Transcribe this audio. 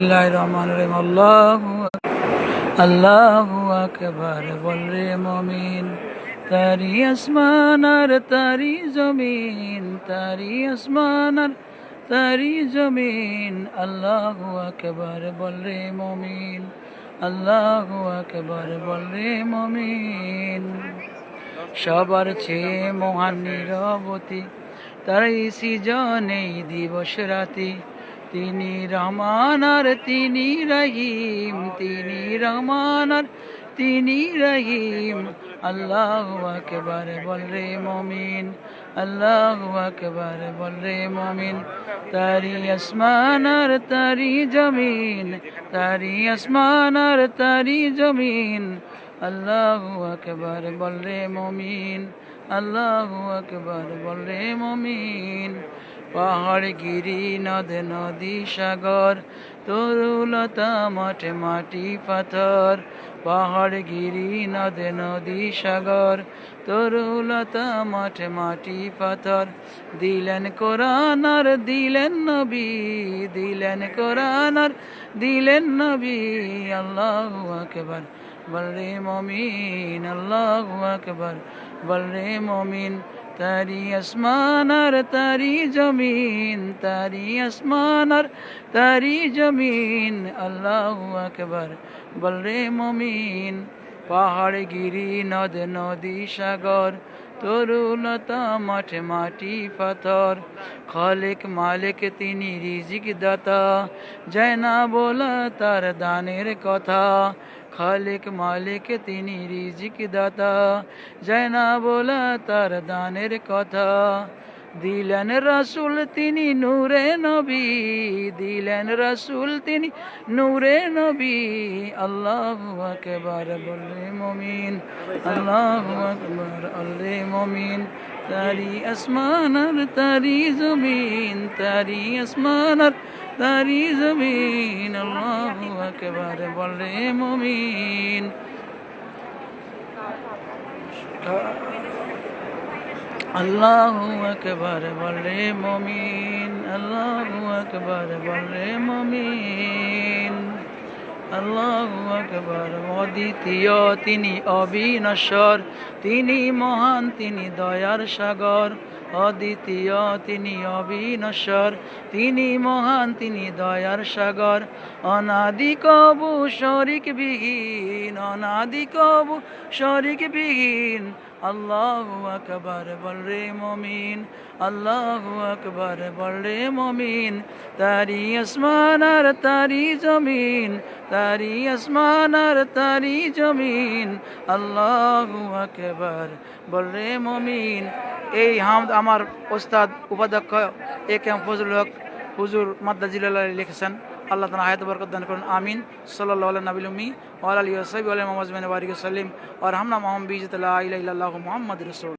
বিসমিল্লাহির রহমানির রহিম। আল্লাহু আকবার বল রে মুমিন। তারি আসমান আর তারি জমিন, তারি আসমান আর তারি জমিন। আল্লাহু আকবার বল রে মুমিন, আল্লাহু আকবার বল রে মুমিন। সবার চেয়ে মহান নিরবতি, তার সৃজনেই দিবস রাতি। তিনি রহমান আর তিনি রহিম, তিনি রহমান আর তিনি রহিম। আল্লাহু আকবার বল রে মুমিন, আল্লাহু আকবার বল রে মুমিন। তারি আসমান আর তারি জমিন, তারি আসমান আর তারি জমিন। আল্লাহু আকবার বল রে মুমিন, আল্লাহু আকবার বল রে মুমিন। পাহাড় গিরি নদ নদী সাগর, তরুলতা মাঠে মাটি পাথর। পাহাড় গিরি নদ নদী সাগর, তরুলতা মাঠে মাটি পাথর। দিলেন কোরআন আর দিলেন নবী, দিলেন কোরআন আর দিলেন নবী। আল্লাহু আকবার বল রে মুমিন, আল্লাহু আকবার বল রে মুমিন। তারি আসমান আর তারি জমিন, তারি আসমান আর তারি জমিন। আল্লাহু আকবার বল রে মুমিন। পাহাড় গিরি নদ নদী সাগর, তরুলতা মাঠে মাটি পাথর। খালেক মালিক তিনি রিজিক দাতা, যায় না বলা তার দানের কথা। খালেক মালিক তিনি রিজিক দাতা, যায় না বলা তার দানের কথা। দিলেন রাসূল তিনি নূরে নবী, দিলেন রাসূল তিনি নূরে নবী। আল্লাহু আকবার বল রে মুমিন, আল্লাহু আকবার বল রে মুমিন। তারি আসমান আর তারি জমিন, তারি আসমান আর তারি জমিন। আল্লাহু আকবার বল রে মুমিন। আল্লাহু আকবার বল রে মুমিন, আল্লাহু আকবার বল রে মুমিন। আল্লাহু আকবার। অদ্বিতীয় তিনি অবিনশ্বর, তিনি মহান তিনি দয়ার সাগর। অদ্বিতীয় তিনি অবিনশ্বর, তিনি মহান তিনি দয়ার সাগর। অনাদি কবু শরিক বিহীন, অনাদি কবু শরিক বিহীন। আল্লাহু আকবার বল রে মুমিন, আল্লাহু আকবার বল রে মুমিন। তারি আসমান আর তারি জমিন, তারি আসমান আর তারি জমিন। আল্লাহু আকবার বল রে মুমিন। এই হামদ আমার ওস্তাদ উপাধ্যক্ষ এ.কে.এম. ফজলুল হক হুজুর মাদ্দা জিলালাহ লিখেছেন। আল্লাহ তাআলা হায়াত বরকত দান করুন, আমিন। সাল্লাল্লাহু আলা নবিল উম্মি ওয়া আলা আলিহি ওয়া সাহবিহি ওয়া আলিহি ওয়া সাল্লিম ওয়া রাহমনা মুহাম্মাদ বিইজ্জতি লা ইলাহা ইল্লাল্লাহু মুহাম্মাদুর রাসূল।